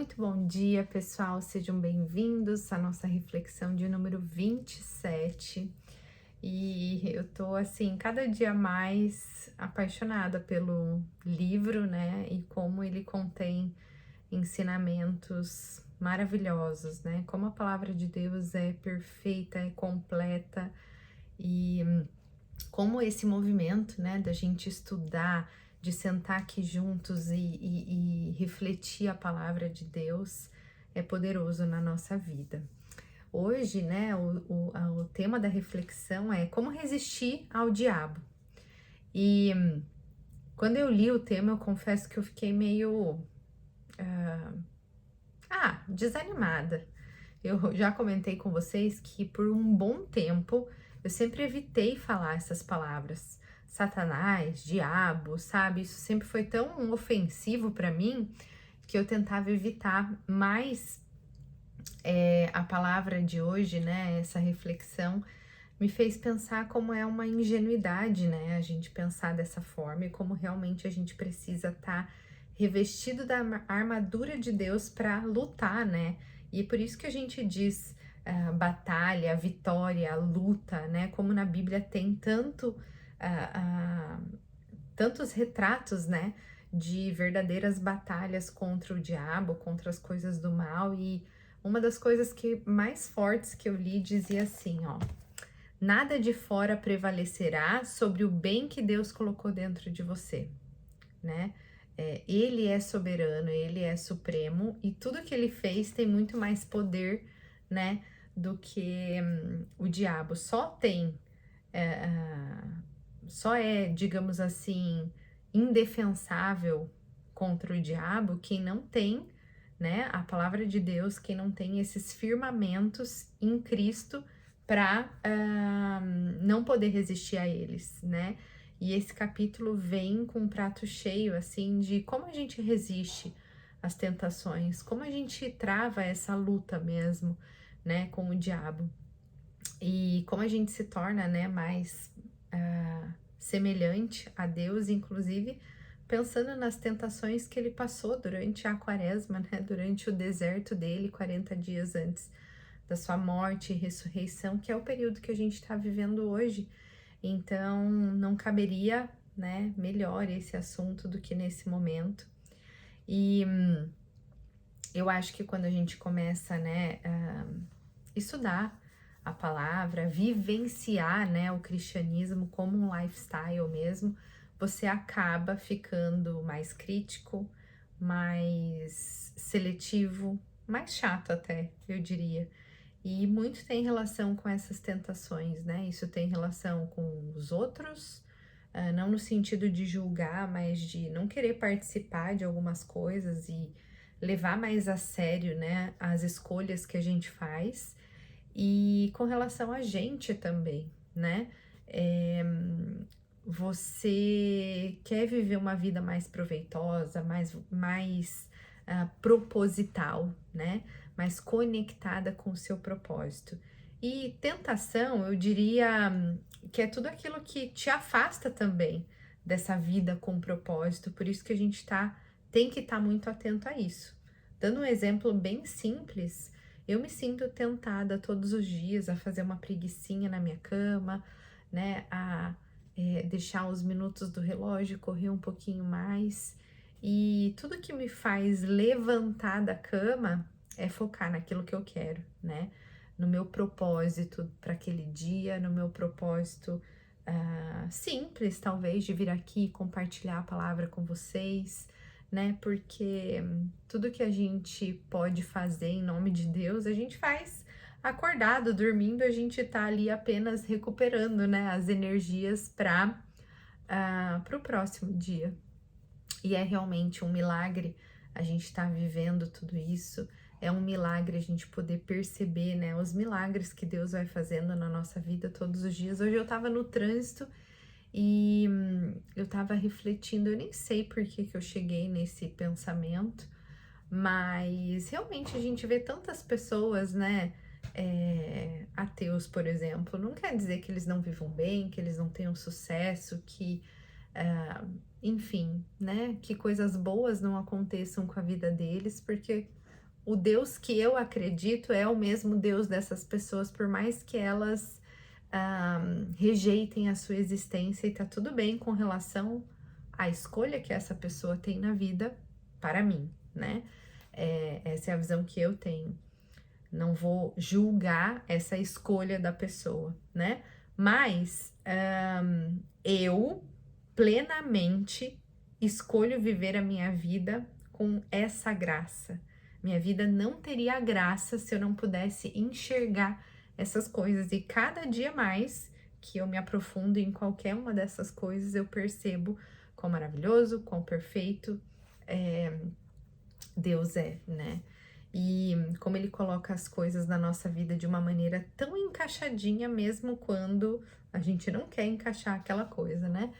Muito bom dia, pessoal. Sejam bem-vindos à nossa reflexão de número 27. E eu tô assim, cada dia mais apaixonada pelo livro, né? E como ele contém ensinamentos maravilhosos, né? Como a palavra de Deus é perfeita, é completa e como esse movimento, né, da gente estudar, de sentar aqui juntos e refletir a palavra de Deus é poderoso na nossa vida. Hoje, né, o tema da reflexão é como resistir ao diabo. E quando eu li o tema, eu confesso que eu fiquei meio desanimada. Eu já comentei com vocês que por um bom tempo eu sempre evitei falar essas palavras. Satanás, diabo, sabe? Isso sempre foi tão ofensivo para mim que eu tentava evitar. Mas a palavra de hoje, né? Essa reflexão me fez pensar como é uma ingenuidade, né? A gente pensar dessa forma e como realmente a gente precisa estar revestido da armadura de Deus para lutar, né? E por isso que a gente diz batalha, vitória, luta, né? Como na Bíblia tem tantos retratos, né? De verdadeiras batalhas contra o diabo, contra as coisas do mal. E uma das coisas que mais fortes que eu li dizia assim, ó: nada de fora prevalecerá sobre o bem que Deus colocou dentro de você, né? Ele é soberano, ele é supremo e tudo que ele fez tem muito mais poder, né, do que o diabo. Só é, digamos assim, indefensável contra o diabo quem não tem, né, a palavra de Deus, quem não tem esses firmamentos em Cristo para não poder resistir a eles, né? E esse capítulo vem com um prato cheio, assim, de como a gente resiste às tentações, como a gente trava essa luta mesmo, né, com o diabo. E como a gente se torna, né, mais semelhante a Deus, inclusive pensando nas tentações que ele passou durante a quaresma, né, durante o deserto dele, 40 dias antes da sua morte e ressurreição, que é o período que a gente está vivendo hoje. Então, não caberia, né, melhor esse assunto do que nesse momento. E eu acho que quando a gente começa, né, a estudar a palavra, vivenciar, né, o cristianismo como um lifestyle mesmo, você acaba ficando mais crítico, mais seletivo, mais chato até, eu diria. E muito tem relação com essas tentações, né? Isso tem relação com os outros, não no sentido de julgar, mas de não querer participar de algumas coisas e levar mais a sério, né, as escolhas que a gente faz. E com relação a gente também, né? Você quer viver uma vida mais proveitosa, mais proposital, né? Mais conectada com o seu propósito. E tentação, eu diria que é tudo aquilo que te afasta também dessa vida com propósito, por isso que a gente tem que estar muito atento a isso. Dando um exemplo bem simples, eu me sinto tentada todos os dias a fazer uma preguicinha na minha cama, né? Deixar os minutos do relógio correr um pouquinho mais. E tudo que me faz levantar da cama é focar naquilo que eu quero, né? No meu propósito para aquele dia, no meu propósito simples, talvez, de vir aqui e compartilhar a palavra com vocês, né? Porque tudo que a gente pode fazer em nome de Deus, a gente faz acordado, dormindo, a gente tá ali apenas recuperando, né, as energias para o próximo dia. E é realmente um milagre a gente estar vivendo tudo isso. É um milagre a gente poder perceber, né, os milagres que Deus vai fazendo na nossa vida todos os dias. Hoje eu tava no trânsito e eu tava refletindo, eu nem sei por que eu cheguei nesse pensamento, mas realmente a gente vê tantas pessoas, né, ateus, por exemplo. Não quer dizer que eles não vivam bem, que eles não tenham sucesso, que enfim, né, que coisas boas não aconteçam com a vida deles, porque o Deus que eu acredito é o mesmo Deus dessas pessoas, por mais que elas rejeitem a sua existência, e tá tudo bem com relação à escolha que essa pessoa tem na vida para mim, né? Essa é a visão que eu tenho. Não vou julgar essa escolha da pessoa, né? Mas eu plenamente escolho viver a minha vida com essa graça. Minha vida não teria graça se eu não pudesse enxergar essas coisas. E cada dia mais que eu me aprofundo em qualquer uma dessas coisas, eu percebo quão maravilhoso, quão perfeito Deus é, né? E como ele coloca as coisas na nossa vida de uma maneira tão encaixadinha, mesmo quando a gente não quer encaixar aquela coisa, né?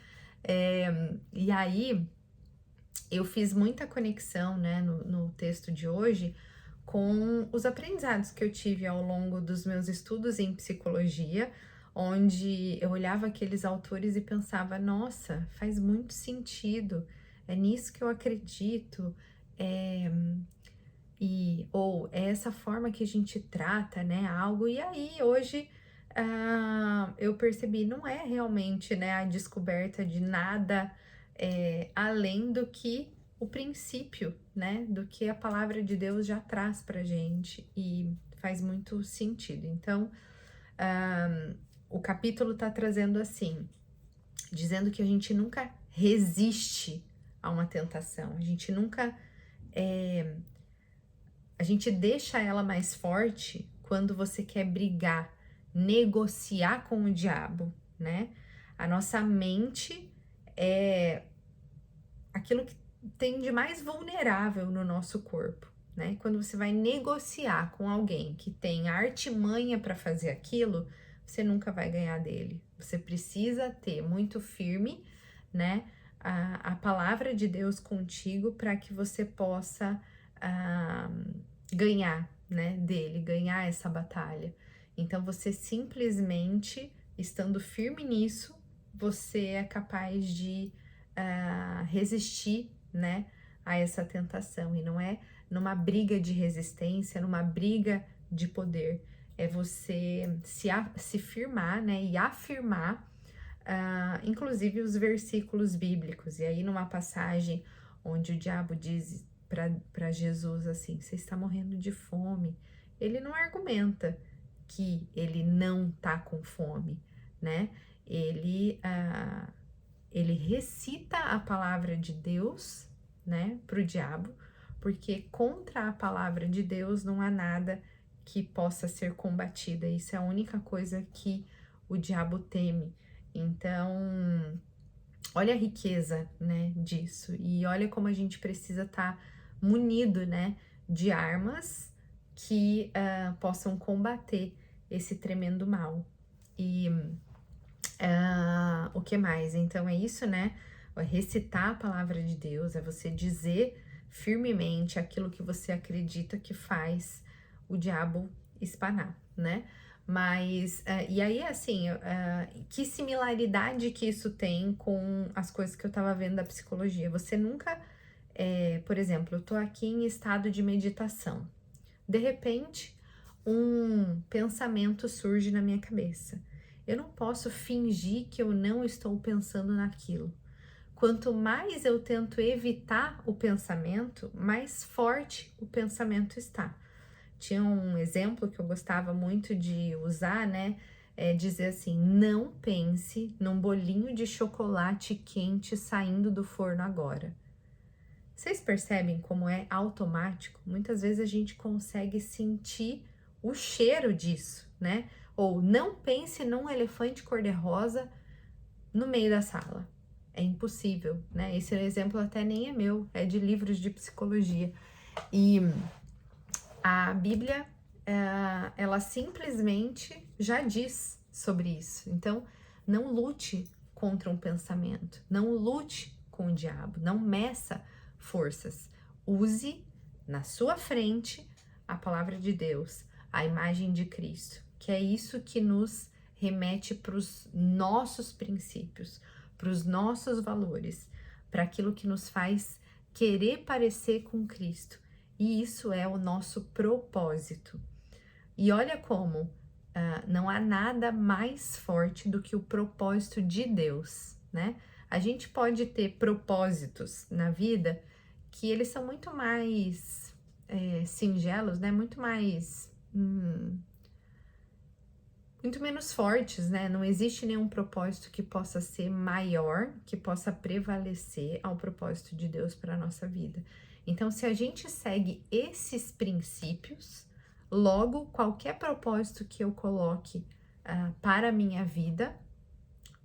E aí eu fiz muita conexão, né, no texto de hoje com os aprendizados que eu tive ao longo dos meus estudos em psicologia, onde eu olhava aqueles autores e pensava, nossa, faz muito sentido, é nisso que eu acredito, ou é essa forma que a gente trata, né, algo, e aí hoje eu percebi, não é realmente, né, a descoberta de nada além do que o princípio, né, do que a palavra de Deus já traz pra gente, e faz muito sentido. Então, o capítulo tá trazendo assim, dizendo que a gente nunca resiste a uma tentação, a gente nunca a gente deixa ela mais forte quando você quer brigar, negociar com o diabo, né? A nossa mente é aquilo que tem de mais vulnerável no nosso corpo, né? Quando você vai negociar com alguém que tem artimanha para fazer aquilo, você nunca vai ganhar dele. Você precisa ter muito firme, né, a palavra de Deus contigo para que você possa ganhar, né, dele, ganhar essa batalha. Então, você simplesmente, estando firme nisso, você é capaz de resistir, né, a essa tentação. E não é numa briga de resistência, numa briga de poder. É você se firmar, né, e afirmar, inclusive os versículos bíblicos. E aí, numa passagem onde o diabo diz para Jesus assim, você está morrendo de fome, ele não argumenta que ele não tá com fome, né? Ele recita a palavra de Deus, né, pro diabo, porque contra a palavra de Deus não há nada que possa ser combatida. Isso é a única coisa que o diabo teme. Então, olha a riqueza, né, disso. E olha como a gente precisa estar munido, né, de armas que possam combater esse tremendo mal. E o que mais? Então é isso, né? É recitar a palavra de Deus, é você dizer firmemente aquilo que você acredita que faz o diabo espanar, né? Mas, e aí, assim, que similaridade que isso tem com as coisas que eu tava vendo da psicologia? Você nunca, por exemplo, eu tô aqui em estado de meditação. De repente, um pensamento surge na minha cabeça. Eu não posso fingir que eu não estou pensando naquilo. Quanto mais eu tento evitar o pensamento, mais forte o pensamento está. Tinha um exemplo que eu gostava muito de usar, né? Dizer assim, não pense num bolinho de chocolate quente saindo do forno agora. Vocês percebem como é automático? Muitas vezes a gente consegue sentir o cheiro disso, né? Ou não pense num elefante cor-de-rosa no meio da sala. É impossível, né? Esse exemplo até nem é meu, é de livros de psicologia. E a Bíblia, ela simplesmente já diz sobre isso. Então, não lute contra um pensamento, não lute com o diabo, não meça forças. Use na sua frente a palavra de Deus, a imagem de Cristo, que é isso que nos remete para os nossos princípios, para os nossos valores, para aquilo que nos faz querer parecer com Cristo. E isso é o nosso propósito. E olha como não há nada mais forte do que o propósito de Deus, né? A gente pode ter propósitos na vida que eles são muito mais singelos, né? Muito menos fortes, né? Não existe nenhum propósito que possa ser maior, que possa prevalecer ao propósito de Deus para a nossa vida. Então, se a gente segue esses princípios, logo qualquer propósito que eu coloque para a minha vida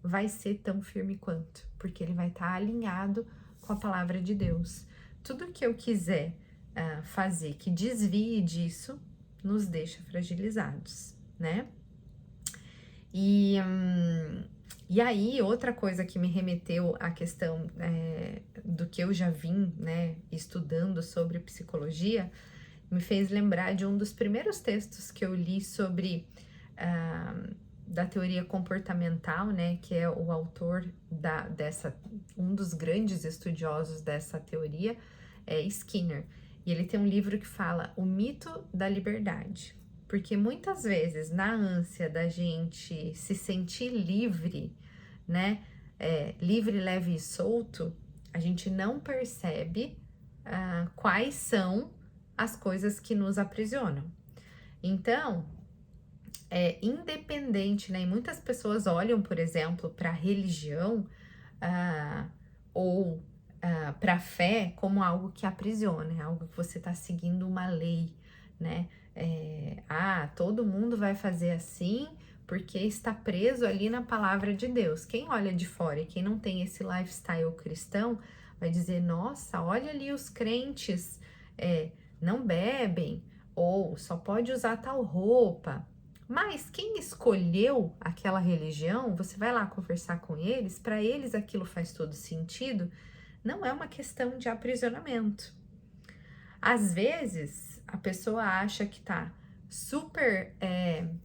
vai ser tão firme quanto, porque ele vai estar alinhado com a palavra de Deus. Tudo que eu quiser fazer que desvie disso nos deixa fragilizados, né? E aí, outra coisa que me remeteu à questão do que eu já vim, né, estudando sobre psicologia, me fez lembrar de um dos primeiros textos que eu li sobre da teoria comportamental, né, que é o autor um dos grandes estudiosos dessa teoria, é Skinner. E ele tem um livro que fala O Mito da Liberdade. Porque muitas vezes, na ânsia da gente se sentir livre, né? Livre, leve e solto, a gente não percebe quais são as coisas que nos aprisionam. Então, independente, né? E muitas pessoas olham, por exemplo, para a religião ou para a fé como algo que aprisiona, algo que você está seguindo uma lei, né? Todo mundo vai fazer assim porque está preso ali na palavra de Deus. Quem olha de fora e quem não tem esse lifestyle cristão vai dizer, nossa, olha ali os crentes não bebem ou só pode usar tal roupa. Mas quem escolheu aquela religião, você vai lá conversar com eles, para eles aquilo faz todo sentido, não é uma questão de aprisionamento. Às vezes, a pessoa acha que tá super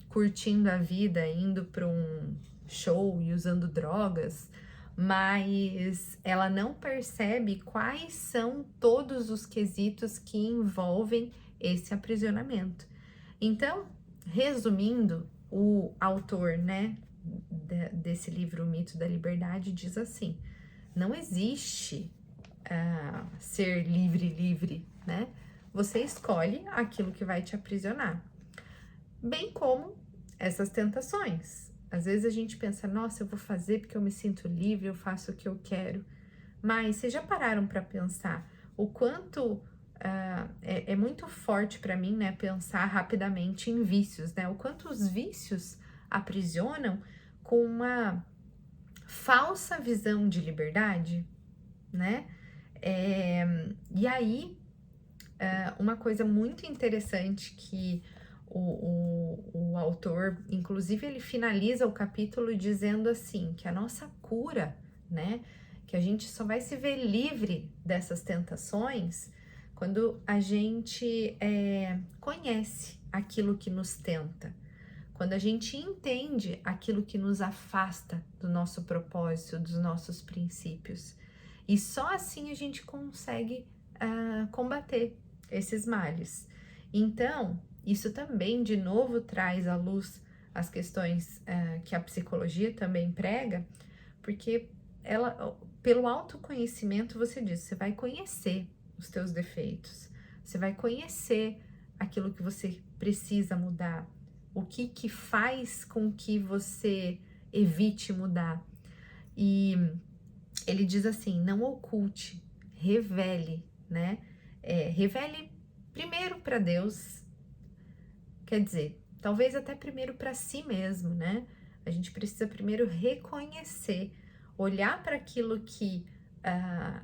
curtindo a vida, indo para um show e usando drogas, mas ela não percebe quais são todos os quesitos que envolvem esse aprisionamento. Então, resumindo, o autor, né, desse livro, O Mito da Liberdade, diz assim: não existe ser livre, né? Você escolhe aquilo que vai te aprisionar. Bem como essas tentações. Às vezes a gente pensa, nossa, eu vou fazer porque eu me sinto livre, eu faço o que eu quero. Mas vocês já pararam para pensar o quanto é muito forte para mim, né, pensar rapidamente em vícios, né? O quanto os vícios aprisionam com uma falsa visão de liberdade, né? E aí, uma coisa muito interessante que o autor, inclusive, ele finaliza o capítulo dizendo assim, que a nossa cura, né, que a gente só vai se ver livre dessas tentações quando a gente conhece aquilo que nos tenta, quando a gente entende aquilo que nos afasta do nosso propósito, dos nossos princípios. E só assim a gente consegue combater esses males. Então, isso também, de novo, traz à luz as questões que a psicologia também prega, porque pelo autoconhecimento, você diz, você vai conhecer os teus defeitos, você vai conhecer aquilo que você precisa mudar, o que faz com que você evite mudar. E ele diz assim, não oculte, revele, né? Revele primeiro para Deus, quer dizer, talvez até primeiro para si mesmo, né? A gente precisa primeiro reconhecer, olhar para aquilo que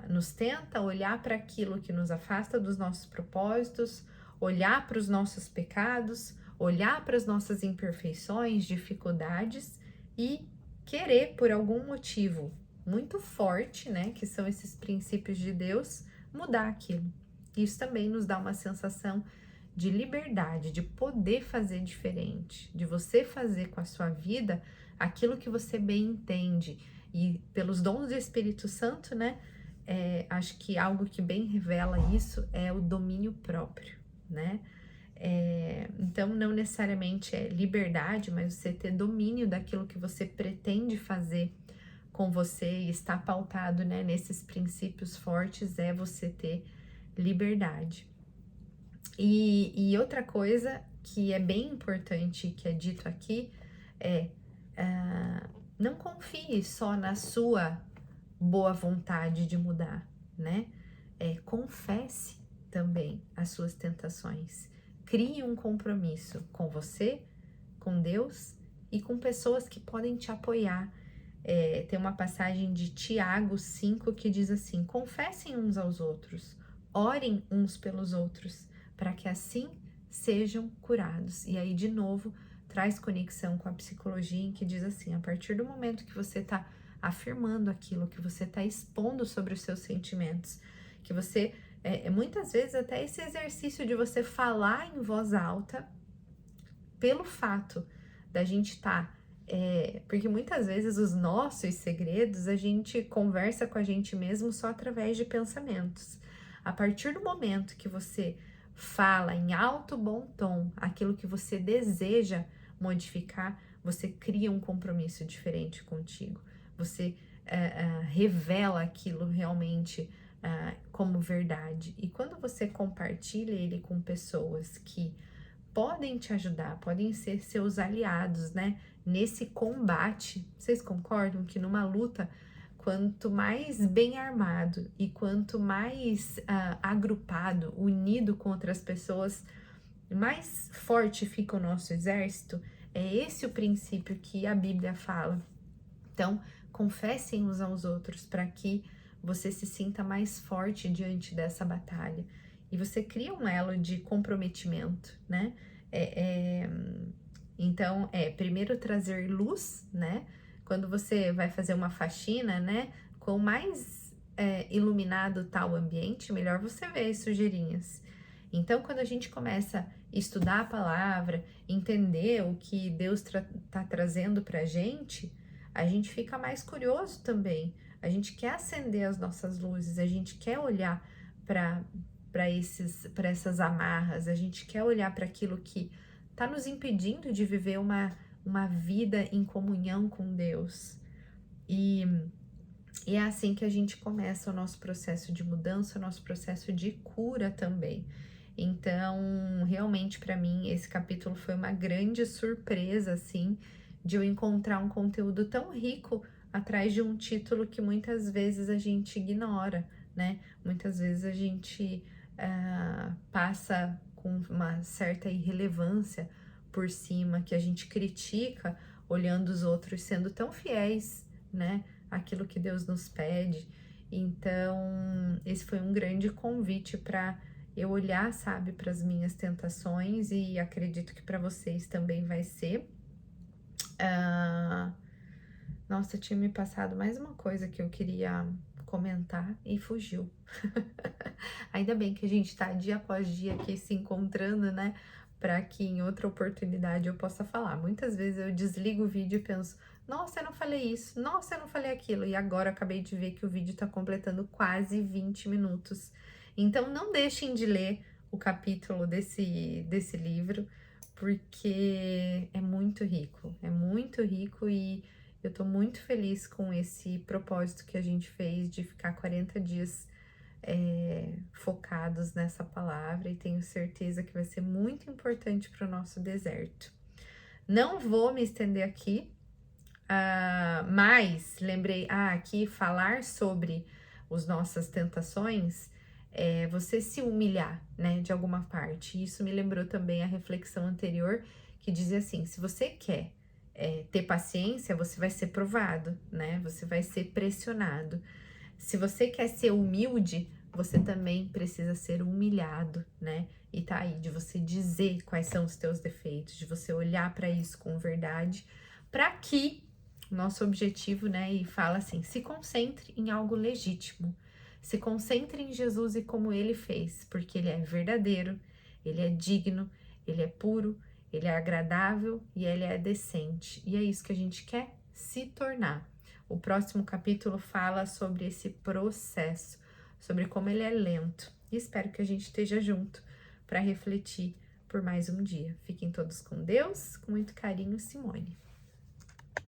nos tenta, olhar para aquilo que nos afasta dos nossos propósitos, olhar para os nossos pecados, olhar para as nossas imperfeições, dificuldades e querer, por algum motivo muito forte, né, que são esses princípios de Deus, mudar aquilo. Isso também nos dá uma sensação de liberdade, de poder fazer diferente, de você fazer com a sua vida aquilo que você bem entende. E pelos dons do Espírito Santo, né, acho que algo que bem revela isso é o domínio próprio, né? Então, não necessariamente é liberdade, mas você ter domínio daquilo que você pretende fazer com você e está pautado, né, nesses princípios fortes, é você ter liberdade. E outra coisa que é bem importante, que é dito aqui, é não confie só na sua boa vontade de mudar, né? Confesse também as suas tentações. Crie um compromisso com você, com Deus e com pessoas que podem te apoiar. Tem uma passagem de Tiago 5 que diz assim: confessem uns aos outros, orem uns pelos outros, para que assim sejam curados. E aí, de novo, traz conexão com a psicologia, em que diz assim: a partir do momento que você está afirmando aquilo, que você está expondo sobre os seus sentimentos, que você, muitas vezes até esse exercício de você falar em voz alta, pelo fato da gente estar, porque muitas vezes os nossos segredos a gente conversa com a gente mesmo só através de pensamentos. A partir do momento que você fala em alto bom tom aquilo que você deseja modificar, você cria um compromisso diferente contigo. Você revela aquilo realmente como verdade. E quando você compartilha ele com pessoas que podem te ajudar, podem ser seus aliados, né? Nesse combate, vocês concordam que numa luta, quanto mais bem armado e quanto mais agrupado, unido com outras pessoas, mais forte fica o nosso exército? É esse o princípio que a Bíblia fala. Então, confessem uns aos outros para que você se sinta mais forte diante dessa batalha. E você cria um elo de comprometimento, né? Então, primeiro trazer luz, né? Quando você vai fazer uma faxina, né? Quanto mais iluminado tá o ambiente, melhor você vê as sujeirinhas. Então, quando a gente começa a estudar a palavra, entender o que Deus tá trazendo pra gente, a gente fica mais curioso também. A gente quer acender as nossas luzes, a gente quer olhar para essas amarras, a gente quer olhar para aquilo que está nos impedindo de viver uma vida em comunhão com Deus. E é assim que a gente começa o nosso processo de mudança, o nosso processo de cura também. Então, realmente para mim, esse capítulo foi uma grande surpresa, assim, de eu encontrar um conteúdo tão rico atrás de um título que muitas vezes a gente ignora, né? Muitas vezes a gente passa com uma certa irrelevância por cima, que a gente critica olhando os outros sendo tão fiéis, né? Aquilo que Deus nos pede. Então, esse foi um grande convite para eu olhar, sabe, para as minhas tentações, e acredito que para vocês também vai ser. Nossa, tinha me passado mais uma coisa que eu queria comentar e fugiu. Ainda bem que a gente tá dia após dia aqui se encontrando, né? Para que em outra oportunidade eu possa falar. Muitas vezes eu desligo o vídeo e penso: nossa, eu não falei isso, nossa, eu não falei aquilo. E agora eu acabei de ver que o vídeo tá completando quase 20 minutos. Então não deixem de ler o capítulo desse livro, porque é muito rico e eu tô muito feliz com esse propósito que a gente fez de ficar 40 dias focados nessa palavra, e tenho certeza que vai ser muito importante para o nosso deserto. Não vou me estender aqui, mas lembrei, aqui falar sobre as nossas tentações é você se humilhar, né, de alguma parte. Isso me lembrou também a reflexão anterior, que dizia assim: se você quer ter paciência, você vai ser provado, né, você vai ser pressionado. Se você quer ser humilde, você também precisa ser humilhado, né? E tá aí, de você dizer quais são os teus defeitos, de você olhar para isso com verdade, para que nosso objetivo, né? E fala assim: se concentre em algo legítimo, se concentre em Jesus e como ele fez, porque ele é verdadeiro, ele é digno, ele é puro, ele é agradável e ele é decente. E é isso que a gente quer se tornar. O próximo capítulo fala sobre esse processo, sobre como ele é lento. E espero que a gente esteja junto para refletir por mais um dia. Fiquem todos com Deus, com muito carinho, Simone.